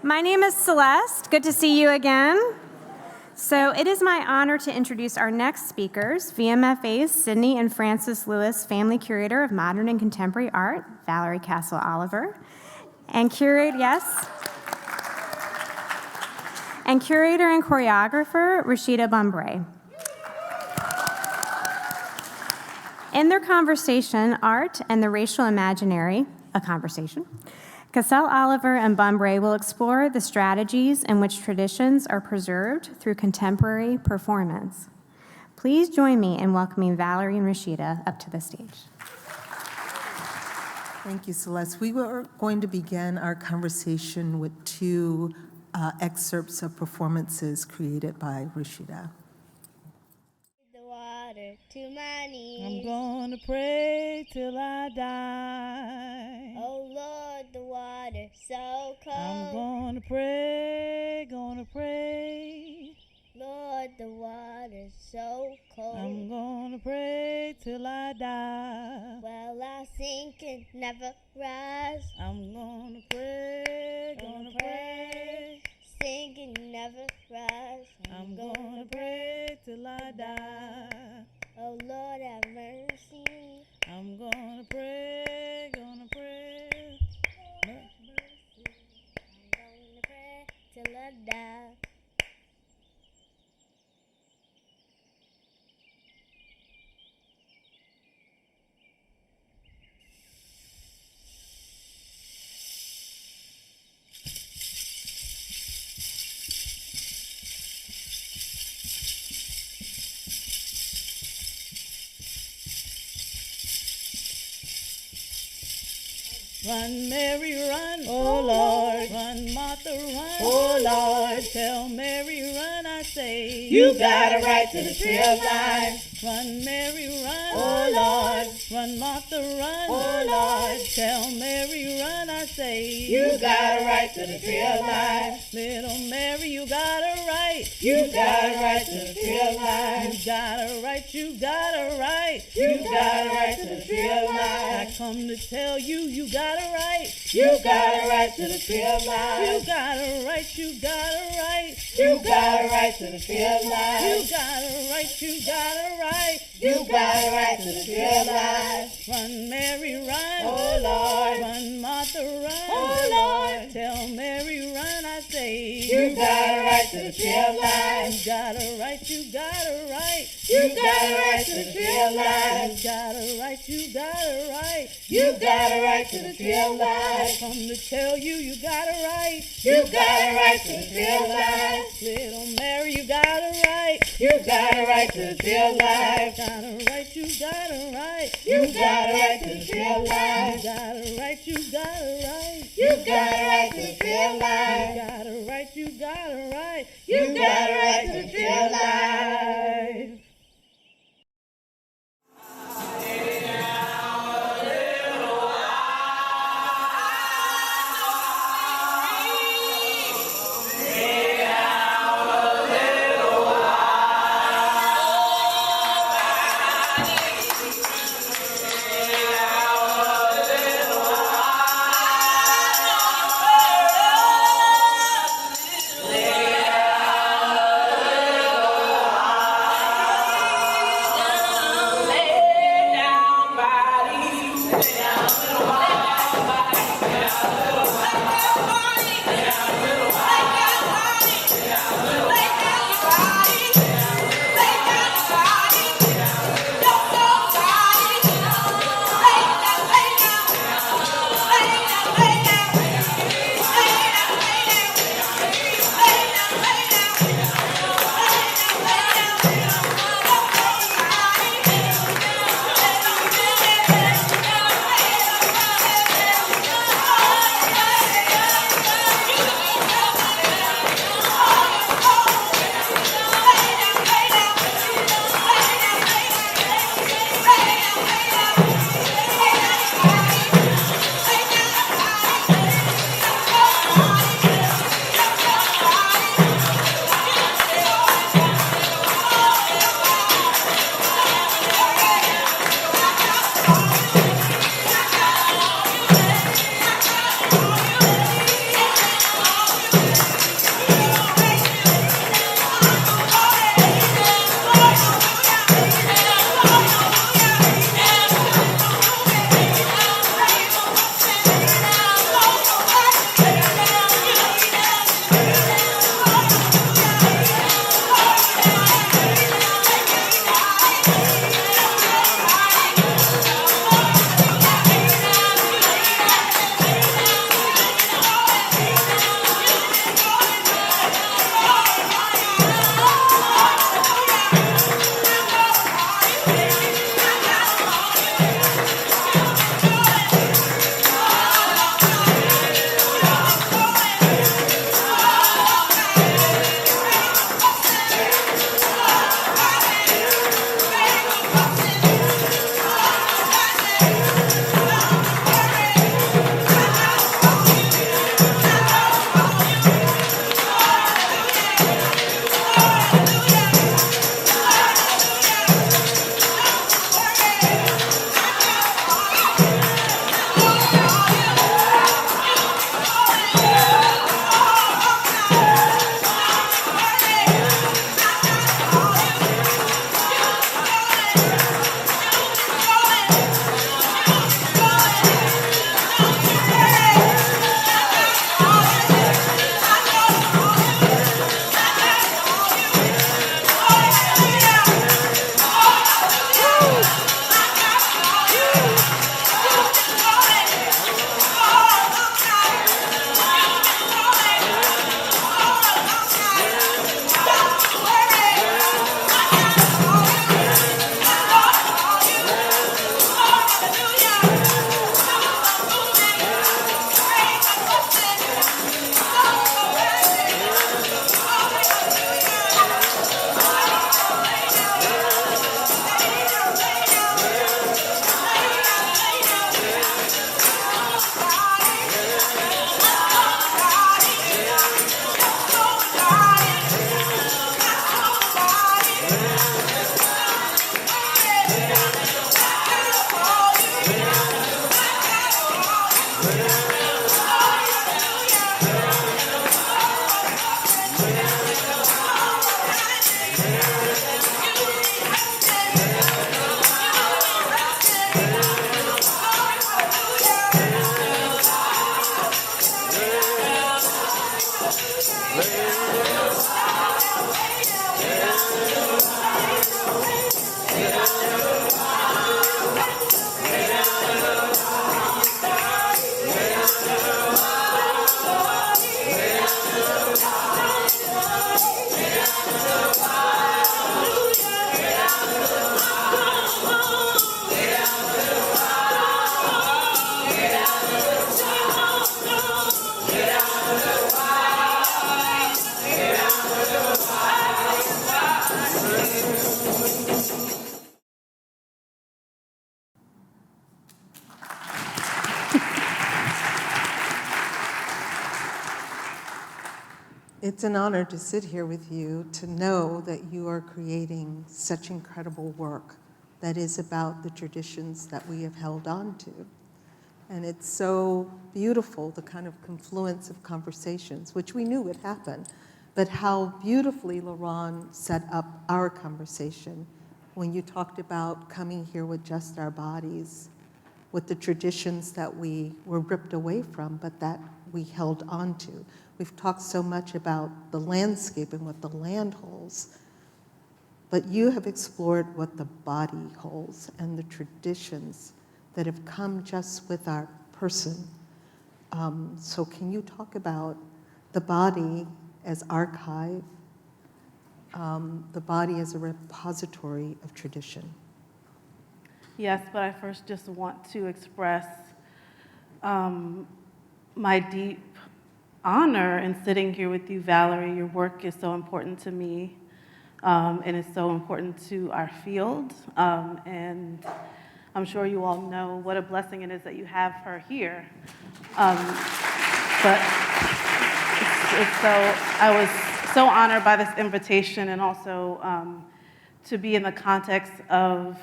My name is Celeste. Good to see you again. So it is my honor to introduce our next speakers, VMFA's Sydney and Francis Lewis Family Curator of Modern and Contemporary Art, Valerie Cassel Oliver, and Curator and choreographer, Rashida Bumbray. In their conversation, Art and the Racial Imaginary, a conversation, Cassel Oliver and Bumbray will explore the strategies in which traditions are preserved through contemporary performance. Please join me in welcoming Valerie and Rashida up to the stage. Thank you, Celeste. We were going to begin our conversation with two excerpts of performances created by Rashida. To my knees. I'm gonna pray till I die. Oh Lord, the water so cold. I'm gonna pray. Lord, the water's so cold. I'm gonna pray till I die. Well, I'll sink and never rise. I'm gonna pray, Sink and never rise. I'm gonna pray till I die. Oh Lord, have mercy. I'm gonna pray. Mercy. I'm gonna pray till I die. Run, Mary, run, oh Lord. Run, Martha, run, oh Lord. Tell Mary, run, I say. You got a right to the tree of life. Run, Mary, run, oh Lord. Run, Martha, run, oh Lord. Tell Mary, run, I say. You got a right to the tree of life. Little Mary, you got a right. You got a right to the tree of life. You got a right, you got a right. You got a right to the tree of life. I come to tell you, you got a right. You got a right to the tree of life. You got a right, you got a right. You got a right to the tree of life. You got a right, you got a right. You got a right to the tree of life. Run, Mary, run. Oh Lord. Run, Martha, run. Oh Lord. Tell Mary, run, I say. You got a right to the tree of life. You got a right, you got a right. You got a right to the tree of life. You got a right, you got a right. You got a right to the tree of life. Come to tell you, you got a right. You got a right to the tree of life. Little Mary, you got a right. You got a right to the tree of life. Got a right, you got a right. You got a right to the tree of life. You got a right, you got a right. You got a right to the tree of life. You got a right, you got a right. You got a right to the tree of life. It's an honor to sit here with you, to know that you are creating such incredible work that is about the traditions that we have held on to. And it's so beautiful, the kind of confluence of conversations, which we knew would happen, but how beautifully Laurent set up our conversation when you talked about coming here with just our bodies, with the traditions that we were ripped away from, but that we held on to. We've talked so much about the landscape and what the land holds, but you have explored what the body holds and the traditions that have come just with our person. So can you talk about the body as archive, the body as a repository of tradition? Yes, but I first just want to express my deep honor in sitting here with you, Valerie. Your work is so important to me, and it's so important to our field. And I'm sure you all know what a blessing it is that you have her here. But I was so honored by this invitation, and also to be in the context of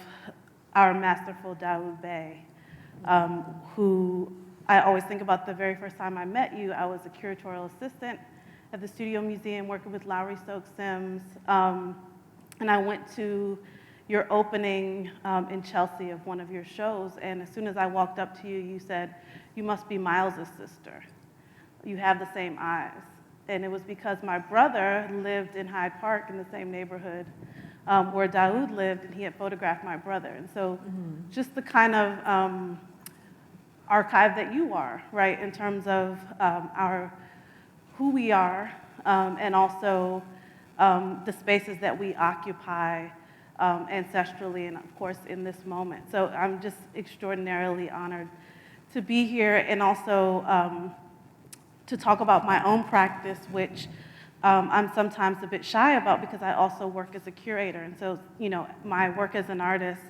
our masterful Dawoud Bey, who I always think about the very first time I met you. I was a curatorial assistant at the Studio Museum working with Lowry Stokes Sims, and I went to your opening in Chelsea of one of your shows, and as soon as I walked up to you, you said, "You must be Miles's sister. You have the same eyes." And it was because my brother lived in Hyde Park in the same neighborhood where Dawoud lived, and he had photographed my brother. And so just the kind of archive that you are, right, in terms of who we are, and also the spaces that we occupy ancestrally and, of course, in this moment. So I'm just extraordinarily honored to be here, and also to talk about my own practice, which I'm sometimes a bit shy about because I also work as a curator. And so, you know, my work as an artist,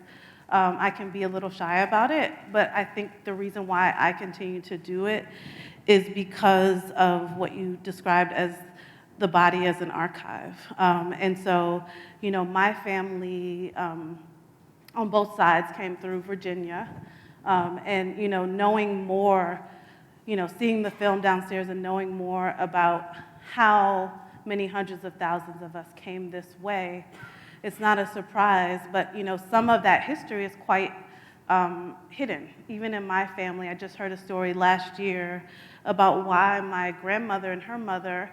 I can be a little shy about it, but I think the reason why I continue to do it is because of what you described as the body as an archive. And so, you know, my family on both sides came through Virginia, and, you know, knowing more, you know, seeing the film downstairs and knowing more about how many hundreds of thousands of us came this way, it's not a surprise, but, you know, some of that history is quite hidden. Even in my family, I just heard a story last year about why my grandmother and her mother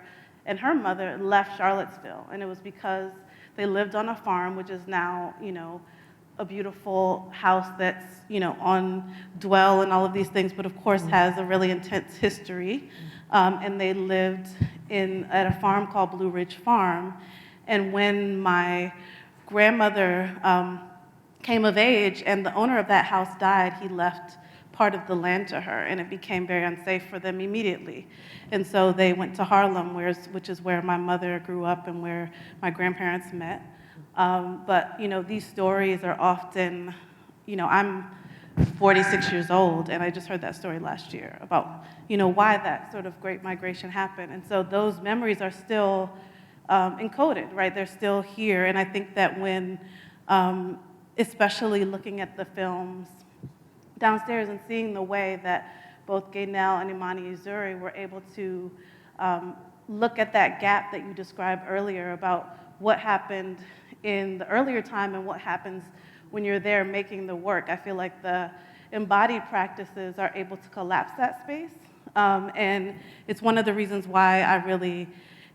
left Charlottesville, and it was because they lived on a farm, which is now, you know, a beautiful house that's, you know, on Dwell and all of these things, but of course has a really intense history. And they lived at a farm called Blue Ridge Farm. And when my grandmother came of age and the owner of that house died, he left part of the land to her, and it became very unsafe for them immediately. And so they went to Harlem, which is where my mother grew up and where my grandparents met. But, you know, these stories are often, you know, I'm 46 years old, and I just heard that story last year about, you know, why that sort of great migration happened. And so those memories are still encoded, right? They're still here. And I think that when, especially looking at the films downstairs and seeing the way that both Gaynell and Imani Uzuri were able to look at that gap that you described earlier about what happened in the earlier time and what happens when you're there making the work. I feel like the embodied practices are able to collapse that space. And it's one of the reasons why I really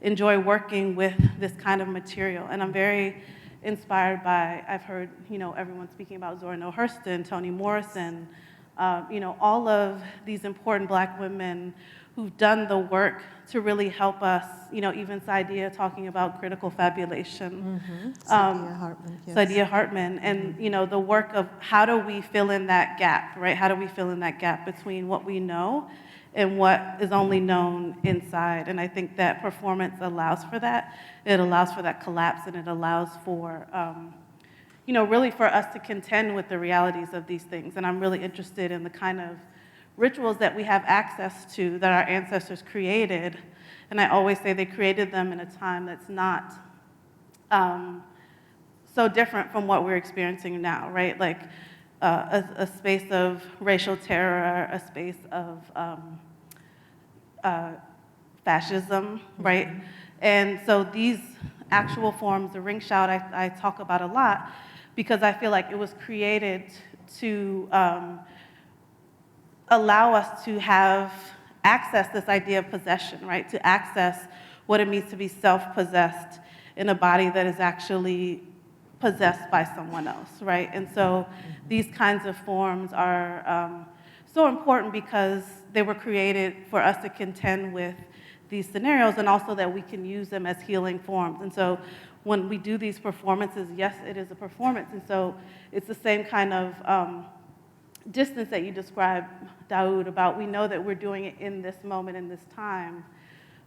enjoy working with this kind of material. And I'm very inspired by, I've heard, you know, everyone speaking about Zora Neale Hurston, Toni Morrison, you know, all of these important Black women who've done the work to really help us, you know, even Saidiya talking about critical fabulation. Saidiya Hartman, yes. Saidiya Hartman, and, you know, the work of how do we fill in that gap, right? How do we fill in that gap between what we know and what is only known inside? And I think that performance allows for that. It allows for that collapse, and it allows for, you know, really for us to contend with the realities of these things. And I'm really interested in the kind of rituals that we have access to that our ancestors created, and I always say they created them in a time that's not so different from what we're experiencing now, right? Like a space of racial terror, a space of fascism, right? And so these actual forms, the ring shout, I talk about a lot because I feel like it was created to allow us to have access this idea of possession, right? To access what it means to be self-possessed in a body that is actually possessed by someone else, right? And so these kinds of forms are so important because they were created for us to contend with these scenarios and also that we can use them as healing forms. And so when we do these performances, yes, it is a performance. And so it's the same kind of distance that you described, Dawoud, about we know that we're doing it in this moment, in this time,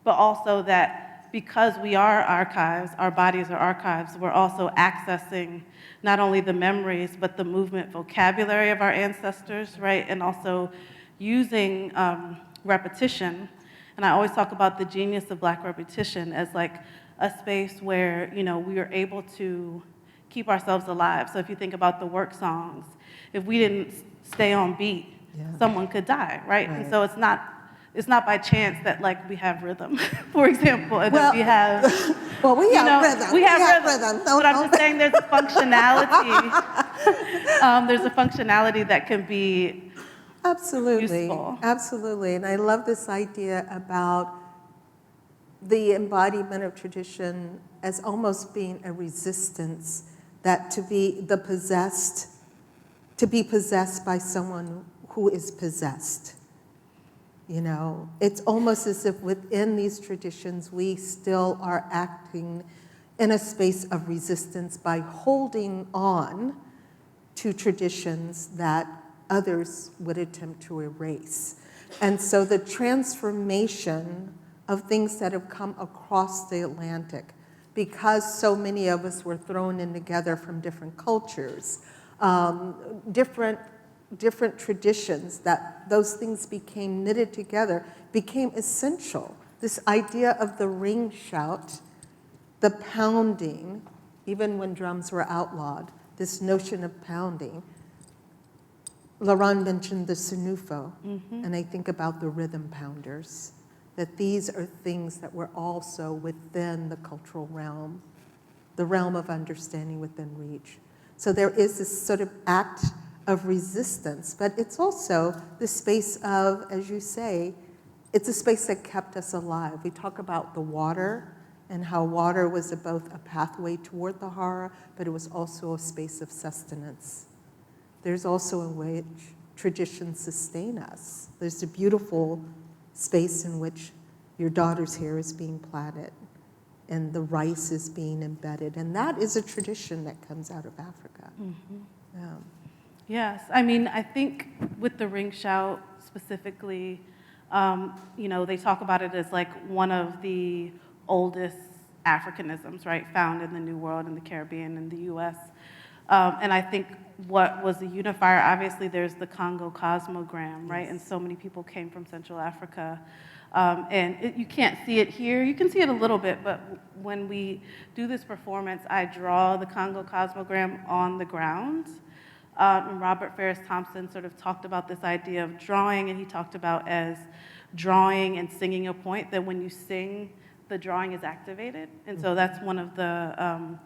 but also that because we are archives, our bodies are archives, we're also accessing not only the memories, but the movement vocabulary of our ancestors, right? And also using repetition. And I always talk about the genius of Black repetition as like a space where, you know, we are able to keep ourselves alive. So if you think about the work songs, if we didn't stay on beat, someone could die, right? And so it's not by chance that like we have rhythm, for example, and that we have we have rhythm. We have rhythm. But I'm just saying there's a functionality. There's a functionality that can be useful. Absolutely. And I love this idea about the embodiment of tradition as almost being a resistance, that to be possessed by someone who is possessed. You know, it's almost as if within these traditions we still are acting in a space of resistance by holding on to traditions that others would attempt to erase. And so the transformation of things that have come across the Atlantic, because so many of us were thrown in together from different cultures, different traditions, that those things became knitted together, became essential. This idea of the ring shout, the pounding, even when drums were outlawed, this notion of pounding. Laurent mentioned the sunufo, and I think about the rhythm pounders, that these are things that were also within the cultural realm, the realm of understanding within reach. So there is this sort of act of resistance, but it's also the space of, as you say, it's a space that kept us alive. We talk about the water and how water was both a pathway toward the horror, but it was also a space of sustenance. There's also a way in which traditions sustain us. There's a beautiful space in which your daughter's hair is being plaited and the rice is being embedded, and that is a tradition that comes out of Africa. Yes, I mean, I think with the ring shout specifically, you know, they talk about it as like one of the oldest Africanisms, right, found in the New World, in the Caribbean, in the US. And I think what was the unifier, obviously there's the Congo cosmogram, right, and so many people came from Central Africa. And you can't see it here. You can see it a little bit, but when we do this performance, I draw the Congo cosmogram on the ground. And Robert Ferris Thompson sort of talked about this idea of drawing, and he talked about as drawing and singing a point, that when you sing, the drawing is activated. And so that's one of the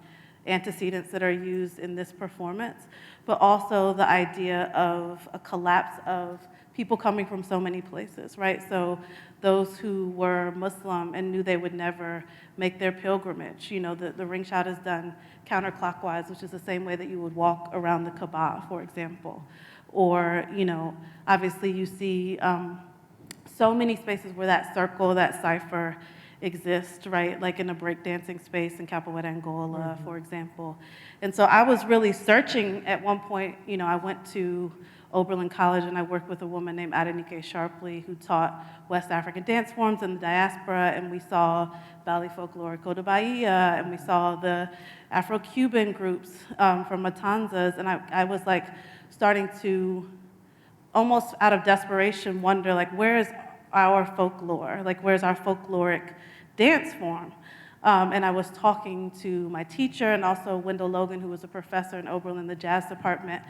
antecedents that are used in this performance, but also the idea of a collapse of people coming from so many places, right? So those who were Muslim and knew they would never make their pilgrimage, you know, the ring shout is done counterclockwise, which is the same way that you would walk around the Kaaba, for example. Or, you know, obviously you see so many spaces where that circle, that cipher exists, right? Like in a breakdancing space in Capoeira, Angola, for example. And so I was really searching at one point. You know, I went to Oberlin College and I worked with a woman named Adenike Sharpley who taught West African dance forms in the diaspora, and we saw Ballet Folklorico de Bahia, and we saw the Afro-Cuban groups from Matanzas, and I was like starting to almost out of desperation, wonder, like, where is our folklore? Like, where's our folkloric dance form? And I was talking to my teacher and also Wendell Logan, who was a professor in Oberlin, the jazz department.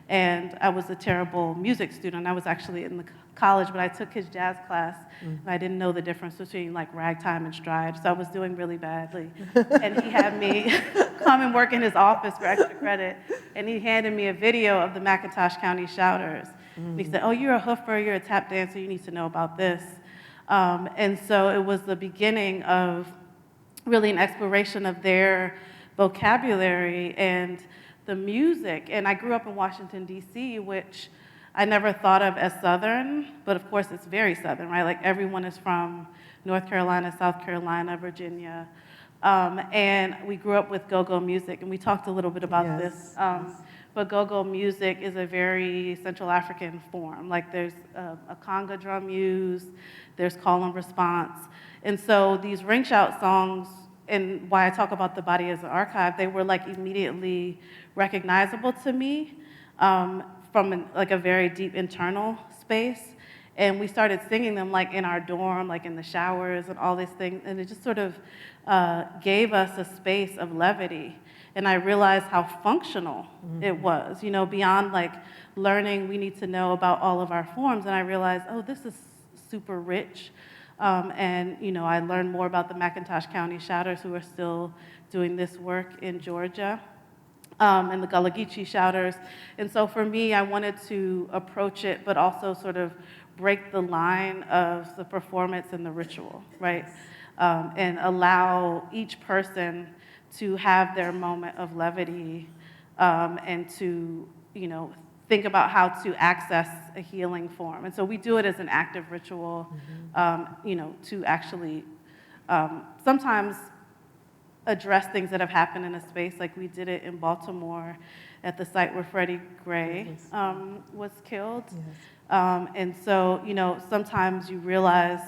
And I was a terrible music student. I was actually in the college, but I took his jazz class, and I didn't know the difference between like ragtime and stride, so I was doing really badly. And he had me come and work in his office for extra credit, and he handed me a video of the McIntosh County Shouters. And he said, oh, you're a hoofer, you're a tap dancer, you need to know about this. And so it was the beginning of really an exploration of their vocabulary and the music. And I grew up in Washington, D.C., which I never thought of as Southern, but of course it's very Southern, right? Like everyone is from North Carolina, South Carolina, Virginia. And we grew up with go-go music, and we talked a little bit about this. But go-go music is a very Central African form. Like there's a conga drum used, there's call and response. And so these ring shout songs, and why I talk about the body as an archive, they were like immediately recognizable to me from like a very deep internal space. And we started singing them like in our dorm, like in the showers and all these things. And it just sort of gave us a space of levity. And I realized how functional it was, you know, beyond like learning, we need to know about all of our forms. And I realized, oh, this is super rich. And, you know, I learned more about the McIntosh County Shouters, who are still doing this work in Georgia, and the Gullah Geechee Shouters. And so for me, I wanted to approach it, but also sort of break the line of the performance and the ritual, right? And allow each person to have their moment of levity, and to, you know, think about how to access a healing form. And so we do it as an active ritual, you know, to actually sometimes address things that have happened in a space. Like we did it in Baltimore at the site where Freddie Gray was killed. And so, you know, sometimes you realize,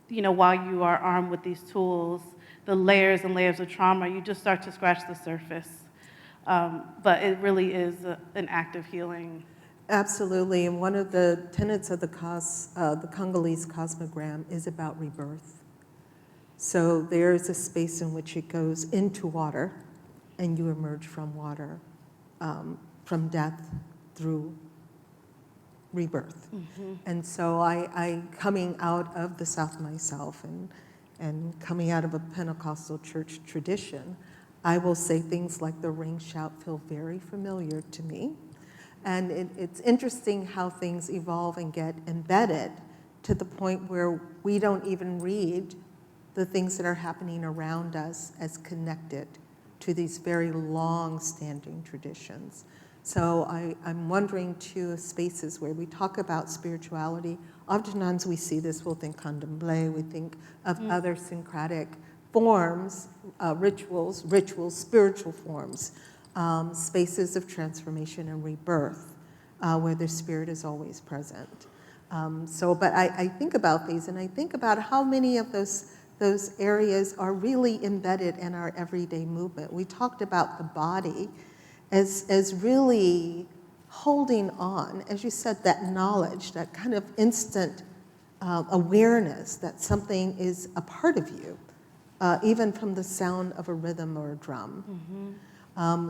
you know, while you are armed with these tools, the layers and layers of trauma, you just start to scratch the surface. But it really is an act of healing. Absolutely, and one of the tenets of the Congolese cosmogram is about rebirth. So there's a space in which it goes into water, and you emerge from water, from death through rebirth. And so I coming out of the South myself and coming out of a Pentecostal church tradition, I will say things like the ring shout feel very familiar to me. And it's interesting how things evolve and get embedded to the point where we don't even read the things that are happening around us as connected to these very long-standing traditions. So I'm wondering too, spaces where we talk about spirituality, oftentimes we see this, we'll think candomblé, we think of other syncretic forms, rituals, spiritual forms, spaces of transformation and rebirth, where the spirit is always present. But I think about these, and I think about how many of those areas are really embedded in our everyday movement. We talked about the body as really holding on, as you said, that knowledge, that kind of instant awareness that something is a part of you. Even from the sound of a rhythm or a drum.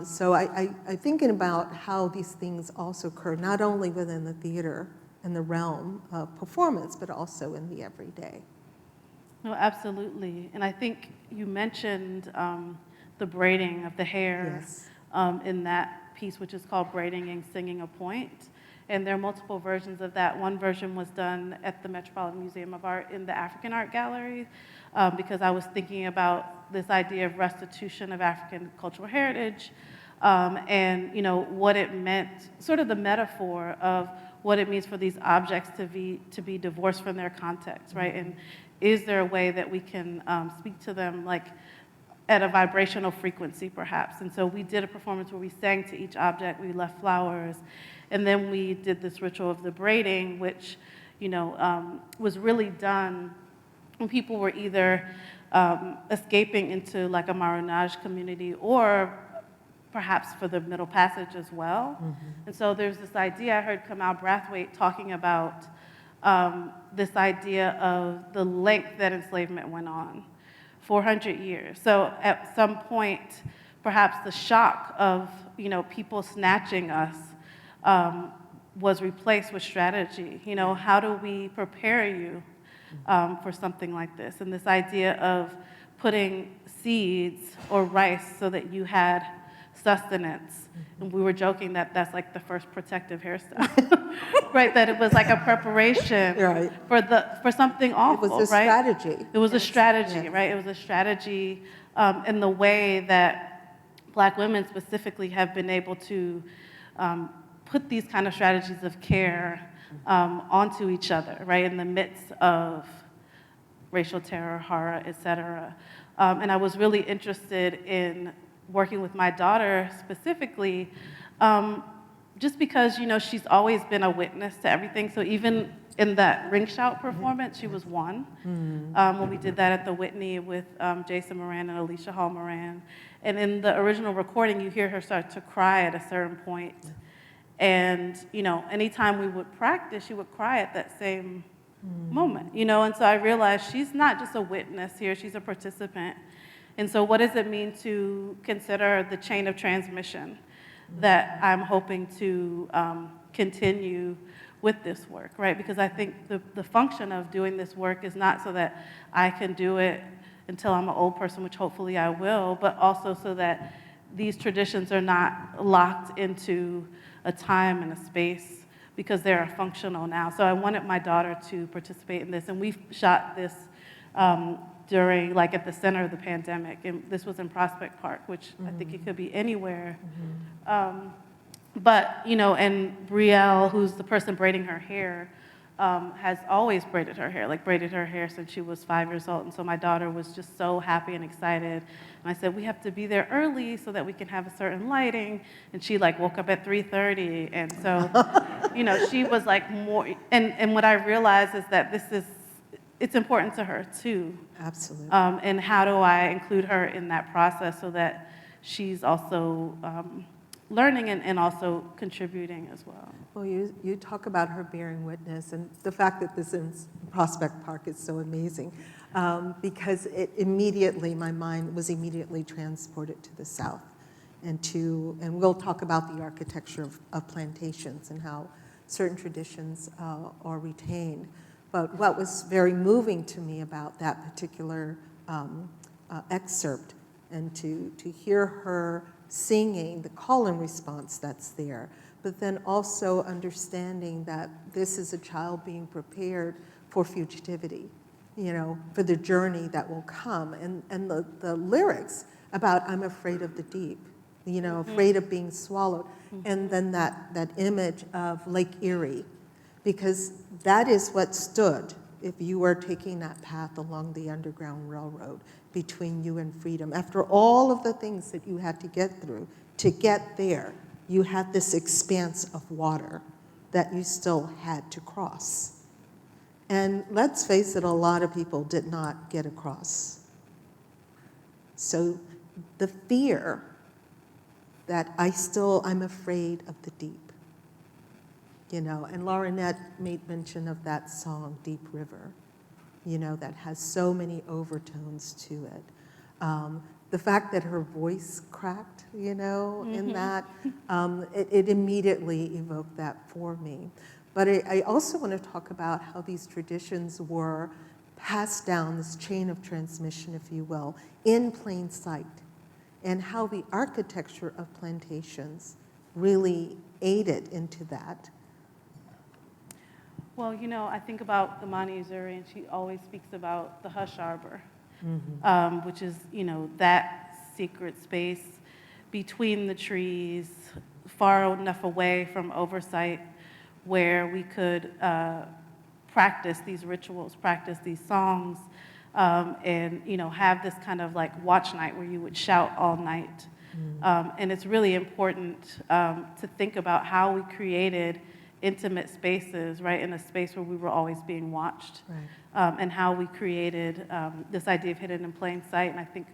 So I'm thinking about how these things also occur, not only within the theater and the realm of performance, but also in the everyday. No, absolutely. And I think you mentioned the braiding of the hair in that piece, which is called Braiding and Singing a Point. And there are multiple versions of that. One version was done at the Metropolitan Museum of Art in the African Art Gallery, because I was thinking about this idea of restitution of African cultural heritage, and you know what it meant, sort of the metaphor of what it means for these objects to be divorced from their context, right? And is there a way that we can speak to them like at a vibrational frequency, perhaps? And so we did a performance where we sang to each object, we left flowers, and then we did this ritual of the braiding, which, you know, was really done when people were either escaping into like a Marronage community or perhaps for the Middle Passage as well. And so there's this idea I heard Kamal Brathwaite talking about, this idea of the length that enslavement went on, 400 years. So at some point, perhaps the shock of people snatching us was replaced with strategy. How do we prepare you for something like this? And this idea of putting seeds or rice so that you had sustenance. And we were joking that that's like the first protective hairstyle, right? That it was like a preparation Right. for something awful, It was a right? strategy. It was a strategy, Yes. right? It was a strategy in the way that Black women specifically have been able to put these kind of strategies of care onto each other, right? In the midst of racial terror, horror, et cetera. And I was really interested in working with my daughter specifically, just because, she's always been a witness to everything. So even in that ring shout performance, she was one. When we did that at the Whitney with Jason Moran and Alicia Hall Moran. And in the original recording, you hear her start to cry at a certain point. And, anytime we would practice, she would cry at that same moment, and so I realized she's not just a witness here, she's a participant. And so what does it mean to consider the chain of transmission that I'm hoping to continue with this work, right? Because I think the function of doing this work is not so that I can do it until I'm an old person, which hopefully I will, but also so that these traditions are not locked into a time and a space, because they're functional now. So I wanted my daughter to participate in this, and we shot this during, at the center of the pandemic, and this was in Prospect Park, which I think it could be anywhere. But, and Brielle, who's the person braiding her hair, has always braided her hair since she was 5 years old. And so my daughter was just so happy and excited. And I said, we have to be there early so that we can have a certain lighting. And she woke up at 3:30. And so, she was more, and what I realized is that it's important to her too. Absolutely. And how do I include her in that process so that she's also learning and also contributing as well. Well, you talk about her bearing witness, and the fact that this is in Prospect Park is so amazing, because my mind was immediately transported to the South, and we'll talk about the architecture of plantations and how certain traditions are retained. But what was very moving to me about that particular excerpt, and to hear her singing the call and response that's there, but then also understanding that this is a child being prepared for fugitivity, for the journey that will come. And the lyrics about I'm afraid of the deep, afraid of being swallowed. And then that image of Lake Erie, because that is what stood if you were taking that path along the Underground Railroad between you and freedom. After all of the things that you had to get through to get there, you had this expanse of water that you still had to cross. And let's face it, a lot of people did not get across. So the fear that I'm afraid of the deep, and Laurinette made mention of that song, Deep River, that has so many overtones to it. The fact that her voice cracked, in that, it immediately evoked that for me. But I also want to talk about how these traditions were passed down, this chain of transmission, if you will, in plain sight, and how the architecture of plantations really aided into that. Well, I think about the Mani Uzuri, and she always speaks about the hush arbor, which is, that secret space between the trees, far enough away from oversight, where we could practice these rituals, practice these songs, and, have this kind of watch night where you would shout all night. And it's really important to think about how we created intimate spaces, right, in a space where we were always being watched, Right. and how we created this idea of hidden in plain sight. And I think,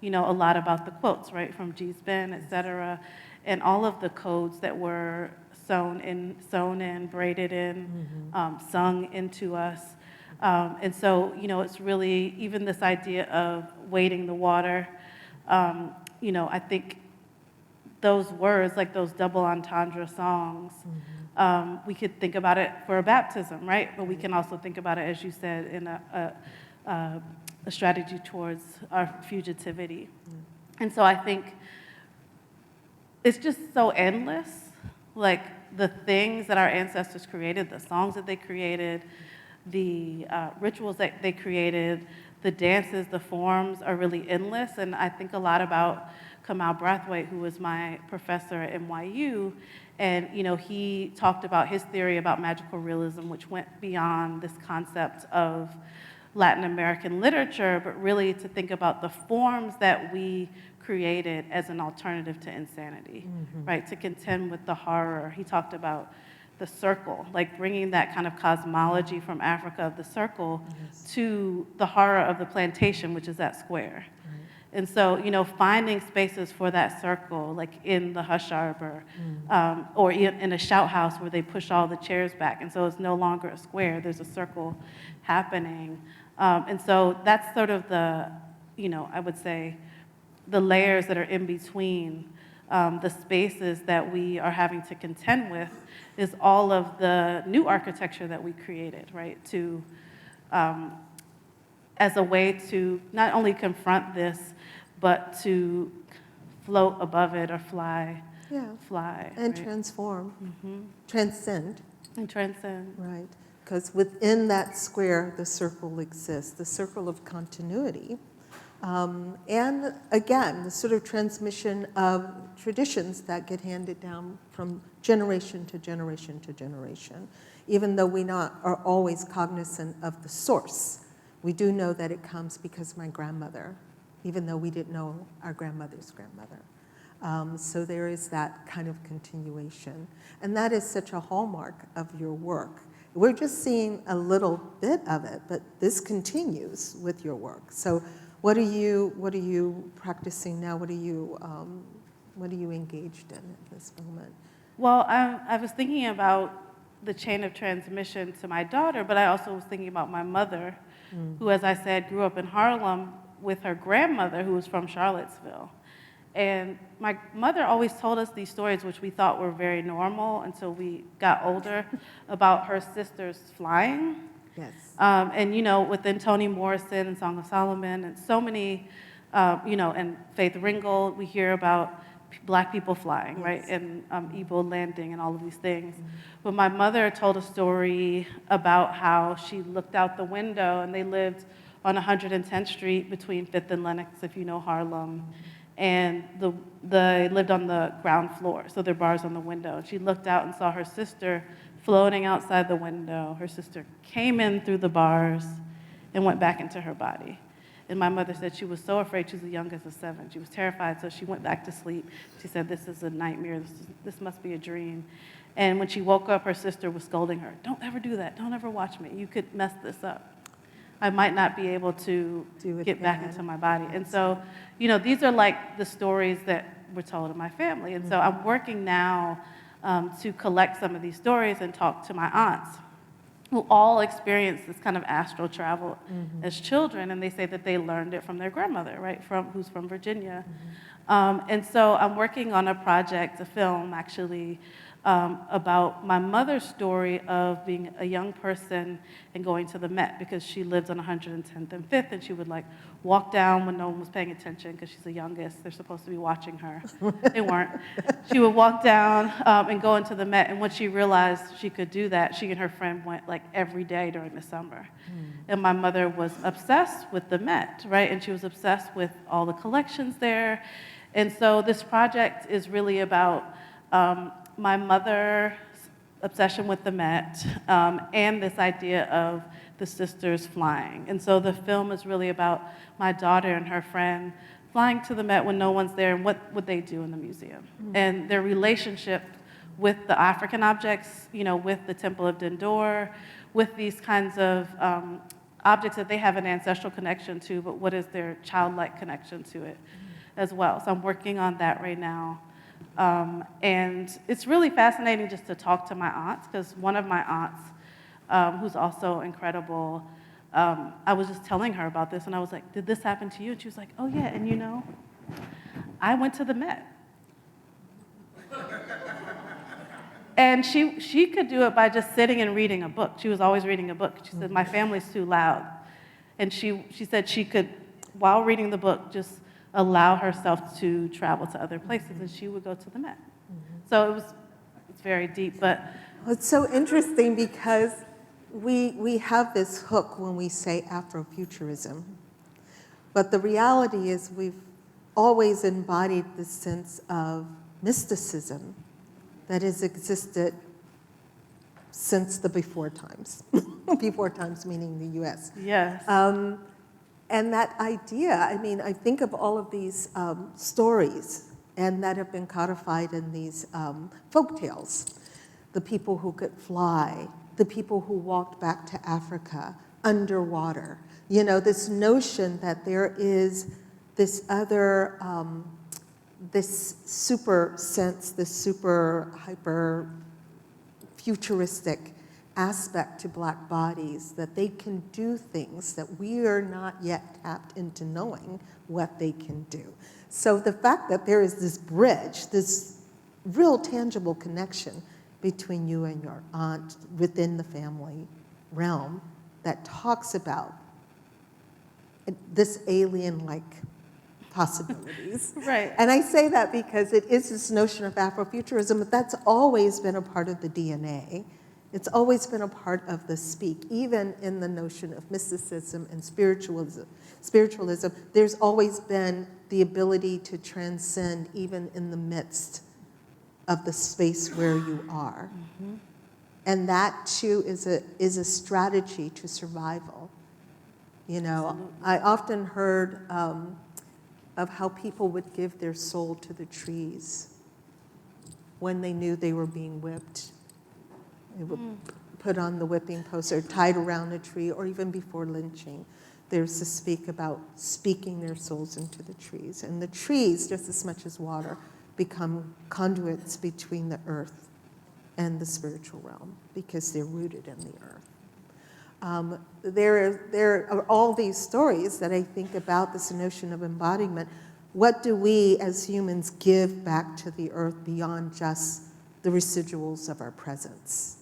a lot about the quotes, right, from G's Ben, et cetera, and all of the codes that were sewn in, braided in, sung into us. And so, it's really even this idea of wading the water. I think those words, like those double entendre songs, we could think about it for a baptism, right? But we can also think about it, as you said, in a strategy towards our fugitivity. And so I think it's just so endless, like the things that our ancestors created, the songs that they created, the rituals that they created, the dances, the forms are really endless. And I think a lot about Kamal Brathwaite, who was my professor at NYU, and he talked about his theory about magical realism, which went beyond this concept of Latin American literature, but really to think about the forms that we created as an alternative to insanity, right? To contend with the horror. He talked about the circle, like bringing that kind of cosmology from Africa of the circle to the horror of the plantation, which is that square. And so, finding spaces for that circle, like in the hush arbor, or in a shout house where they push all the chairs back. And so it's no longer a square, there's a circle happening. And so that's sort of the, I would say, the layers that are in between the spaces that we are having to contend with is all of the new architecture that we created, right? To, as a way to not only confront this, but to float above it or fly. Fly. And right? transform, transcend. And transcend. Right, because within that square, the circle exists, the circle of continuity. And again, the sort of transmission of traditions that get handed down from generation to generation to generation. Even though we are always cognizant of the source, we do know that it comes because my grandmother, even though we didn't know our grandmother's grandmother. So there is that kind of continuation. And that is such a hallmark of your work. We're just seeing a little bit of it, but this continues with your work. So what are you practicing now? What are you engaged in at this moment? Well, I was thinking about the chain of transmission to my daughter, but I also was thinking about my mother, who, as I said, grew up in Harlem with her grandmother, who was from Charlottesville. And my mother always told us these stories, which we thought were very normal until we got older, about her sisters flying. Yes. And, within Toni Morrison and Song of Solomon and so many, and Faith Ringgold, we hear about Black people flying, right? And Igbo landing and all of these things. But my mother told a story about how she looked out the window and they lived on 110th Street between 5th and Lenox, if you know Harlem. And they lived on the ground floor, so there are bars on the window. She looked out and saw her sister floating outside the window. Her sister came in through the bars and went back into her body. And my mother said she was so afraid. She was the youngest of 7. She was terrified, so she went back to sleep. She said, this is a nightmare. This must be a dream. And when she woke up, her sister was scolding her. Don't ever do that. Don't ever watch me. You could mess this up. I might not be able to get back into my body. And so, these are like the stories that were told in my family. And so I'm working now to collect some of these stories and talk to my aunts, who all experienced this kind of astral travel as children, and they say that they learned it from their grandmother, right, who's from Virginia. And so I'm working on a project, a film actually, about my mother's story of being a young person and going to the Met, because she lived on 110th and 5th, and she would walk down when no one was paying attention because she's the youngest. They're supposed to be watching her. They weren't. She would walk down and go into the Met, and when she realized she could do that, she and her friend went every day during the summer. And my mother was obsessed with the Met, right? And she was obsessed with all the collections there. And so this project is really about my mother's obsession with the Met and this idea of the sisters flying. And so the film is really about my daughter and her friend flying to the Met when no one's there, and what would they do in the museum, and their relationship with the African objects, with the Temple of Dendor, with these kinds of objects that they have an ancestral connection to, but what is their childlike connection to it as well. So I'm working on that right now. And it's really fascinating just to talk to my aunts, because one of my aunts, who's also incredible, I was just telling her about this, and I was like, did this happen to you? And she was like, oh yeah, and I went to the Met. And she could do it by just sitting and reading a book. She was always reading a book. She said, my family's too loud. And she said she could, while reading the book, just allow herself to travel to other places, and she would go to the Met. So it's very deep, but... Well, it's so interesting because we have this hook when we say Afrofuturism, but the reality is we've always embodied this sense of mysticism that has existed since the before times. Before times meaning the US. Yes. And that idea, I think of all of these stories and that have been codified in these folk tales. The people who could fly, the people who walked back to Africa underwater. This notion that there is this other, this super sense, this super hyper futuristic aspect to Black bodies, that they can do things that we are not yet tapped into knowing what they can do. So the fact that there is this bridge, this real tangible connection between you and your aunt within the family realm that talks about this alien-like possibilities. Right. And I say that because it is this notion of Afrofuturism, but that's always been a part of the DNA. It's always been a part of the speak, even in the notion of mysticism and spiritualism. There's always been the ability to transcend even in the midst of the space where you are. Mm-hmm. And that too is a strategy to survival. I often heard of how people would give their soul to the trees when they knew they were being whipped. They would put on the whipping post or tied around a tree, or even before lynching. There's to speak about speaking their souls into the trees. And the trees, just as much as water, become conduits between the earth and the spiritual realm because they're rooted in the earth. There are all these stories that I think about this notion of embodiment. What do we as humans give back to the earth beyond just the residuals of our presence?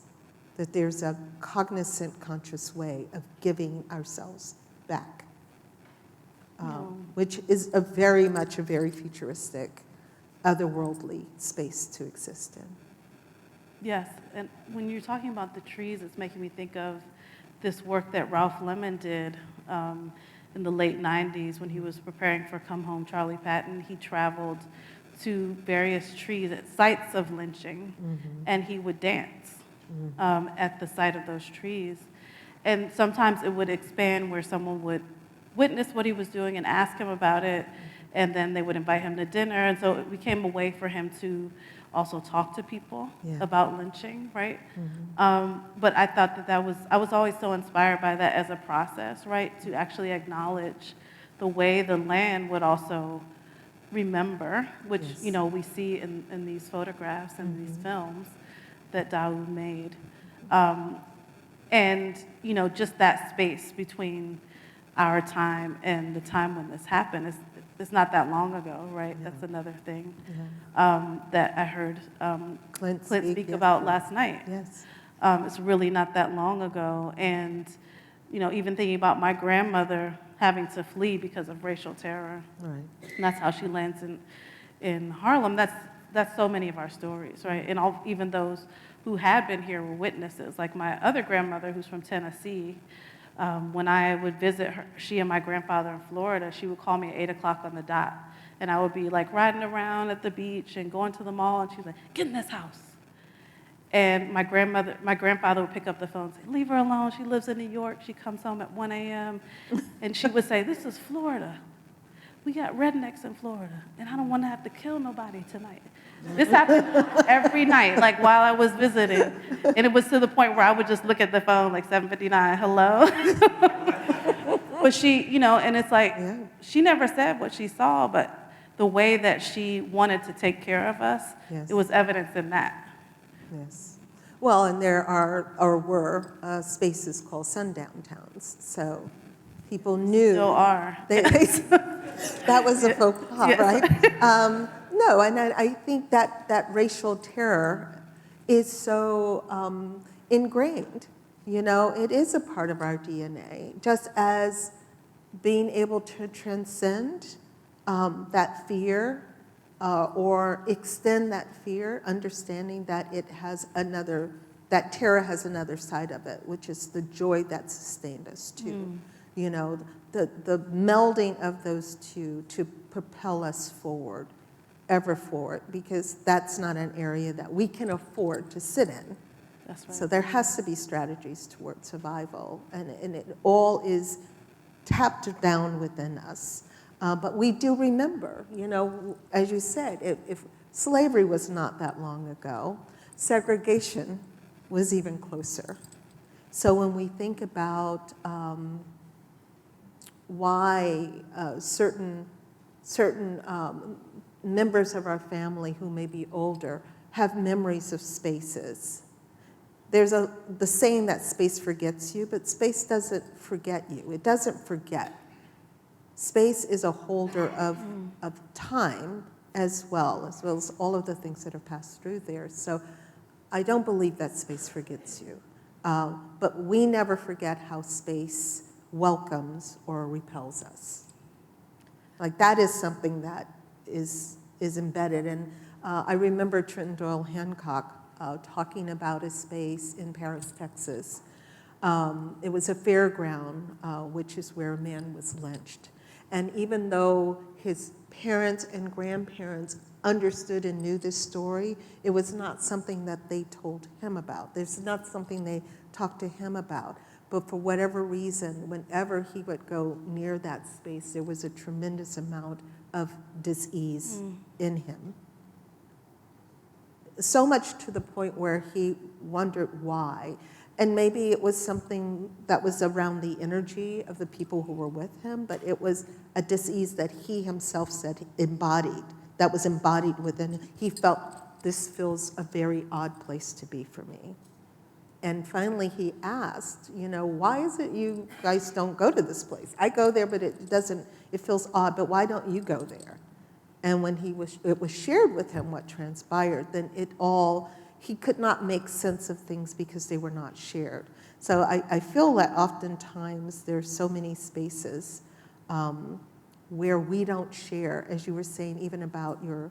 That there's a cognizant, conscious way of giving ourselves back, which is very much a very futuristic, otherworldly space to exist in. Yes, and when you're talking about the trees, it's making me think of this work that Ralph Lemon did in the late 90s when he was preparing for Come Home, Charlie Patton. He traveled to various trees at sites of lynching, and he would dance at the site of those trees. And sometimes it would expand where someone would witness what he was doing and ask him about it, and then they would invite him to dinner. And so it became a way for him to also talk to people about lynching, right? But I thought I was always so inspired by that as a process, right? To actually acknowledge the way the land would also remember, which, we see in these photographs and these films that Dawoud made. And, just that space between our time and the time when this happened it's not that long ago, right? That's another thing that I heard Clint speak about last night. Yes. It's really not that long ago. And, even thinking about my grandmother having to flee because of racial terror. Right. And that's how she lands in Harlem. That's so many of our stories, right? And even those who had been here were witnesses. Like my other grandmother, who's from Tennessee, when I would visit her, she and my grandfather in Florida, she would call me at 8 o'clock on the dot. And I would be like riding around at the beach and going to the mall, and she was like, get in this house. And my grandfather would pick up the phone and say, leave her alone, she lives in New York, she comes home at 1 a.m. And she would say, this is Florida. we got rednecks in Florida, and I don't want to have to kill nobody tonight. This happened every night, like while I was visiting. And it was to the point where I would just look at the phone like 7:59, hello? But she, and it's like, she never said what she saw, but the way that she wanted to take care of us, Yes. it was evidence in that. Yes. Well, and there are, or were, spaces called sundown towns. So people knew. Still are. That was a faux pas, Yes. right? No, and I think that racial terror is so ingrained. It is a part of our DNA, just as being able to transcend that fear or extend that fear, understanding that that terror has another side of it, which is the joy that sustained us too. The melding of those two to propel us forward, ever forward, because that's not an area that we can afford to sit in. That's right. So there has to be strategies toward survival, and it all is tapped down within us. But we do remember, as you said, if slavery was not that long ago, segregation was even closer. So when we think about why certain members of our family who may be older have memories of spaces, there's the saying that space forgets you, but space doesn't forget you. It doesn't forget. Space is a holder of time as well as all of the things that have passed through there. So I don't believe that space forgets you. But we never forget how space welcomes or repels us. Like that is something that is embedded. And I remember Trenton Doyle Hancock talking about a space in Paris, Texas. It was a fairground, which is where a man was lynched. And even though his parents and grandparents understood and knew this story, it was not something that they told him about. There's not something they talked to him about. But for whatever reason, whenever he would go near that space, there was a tremendous amount of dis-ease in him. So much to the point where he wondered why. And maybe it was something that was around the energy of the people who were with him, but it was a dis-ease that he himself said embodied, that was embodied within him. He felt, this feels a very odd place to be for me. And finally he asked, why is it you guys don't go to this place? I go there, but it feels odd, but why don't you go there? And when it was shared with him what transpired, then he could not make sense of things because they were not shared. So I feel that oftentimes there's so many spaces where we don't share, as you were saying, even about your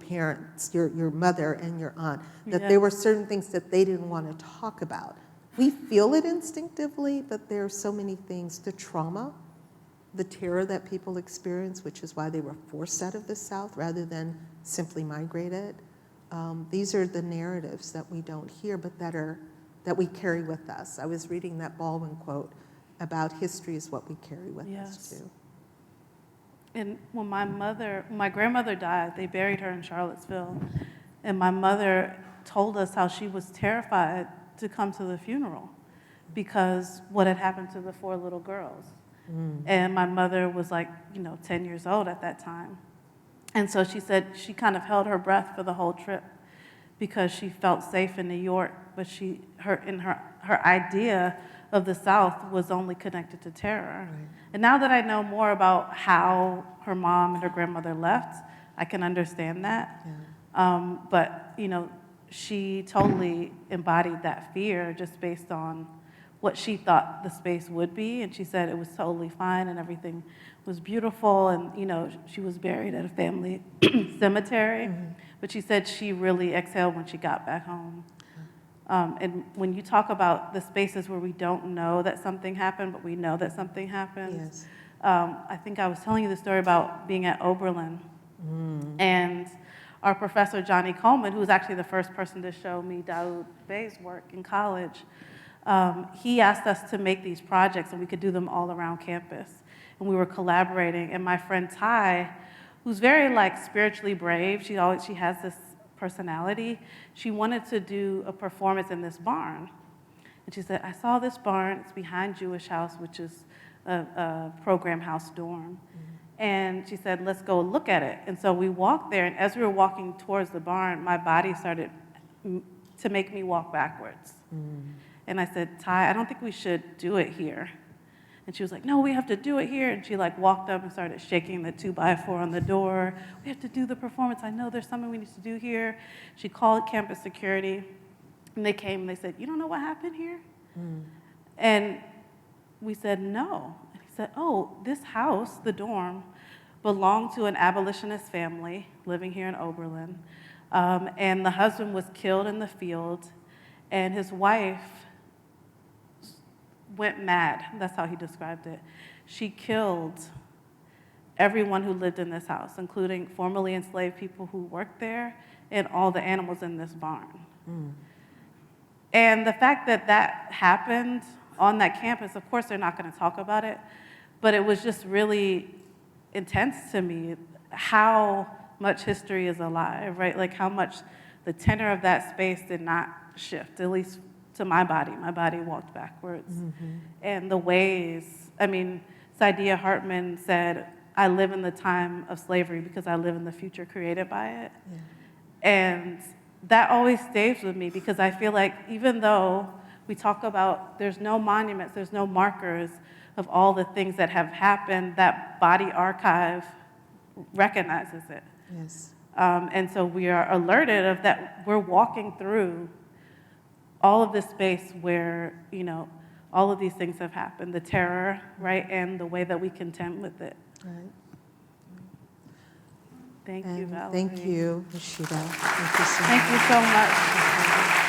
parents, your mother and your aunt, that there were certain things that they didn't want to talk about. We feel it instinctively, but there are so many things, the trauma, the terror that people experience, which is why they were forced out of the South rather than simply migrated. These are the narratives that we don't hear, but that we carry with us. I was reading that Baldwin quote about history is what we carry with us too. And when my grandmother died, they buried her in Charlottesville, and my mother told us how she was terrified to come to the funeral because what had happened to the 4 little girls. And my mother was 10 years old at that time. And so she said she kind of held her breath for the whole trip because she felt safe in New York, but her idea of the South was only connected to terror. Right. And now that I know more about how her mom and her grandmother left, I can understand that. Yeah. But she totally embodied that fear just based on what she thought the space would be, and she said it was totally fine and everything was beautiful, and she was buried at a family cemetery, but she said she really exhaled when she got back home. And when you talk about the spaces where we don't know that something happened, but we know that something happened, I think I was telling you the story about being at Oberlin, and our professor, Johnny Coleman, who was actually the first person to show me Dawoud Bey's work in college, he asked us to make these projects, and we could do them all around campus. and we were collaborating. And my friend Ty, who's very like spiritually brave, she has this personality. She wanted to do a performance in this barn. And she said, I saw this barn, it's behind Jewish House, which is a program house dorm. And she said, let's go look at it. And so we walked there, and as we were walking towards the barn, my body started to make me walk backwards. And I said, Ty, I don't think we should do it here. And she was like, no, we have to do it here. And she like walked up and started shaking the 2x4 on the door. We have to do the performance. I know there's something we need to do here. She called campus security, and they came and they said, you don't know what happened here? And we said, no. And he said, oh, this house, the dorm, belonged to an abolitionist family living here in Oberlin. And the husband was killed in the field, and his wife went mad. That's how he described it. She killed everyone who lived in this house, including formerly enslaved people who worked there and all the animals in this barn. And the fact that that happened on that campus, of course they're not going to talk about it, but it was just really intense to me how much history is alive, right? Like how much the tenor of that space did not shift, at least to my body. My body walked backwards. And the ways, I mean, Saidiya Hartman said, I live in the time of slavery because I live in the future created by it. And that always stays with me because I feel like even though we talk about there's no monuments, there's no markers of all the things that have happened, that body archive recognizes it. And so we are alerted of that we're walking through all of this space where, you know, all of these things have happened, the terror, right, and the way that we contend with it. Thank you, Valerie. Thank you, Rashida. Thank you so much. Thank you so much.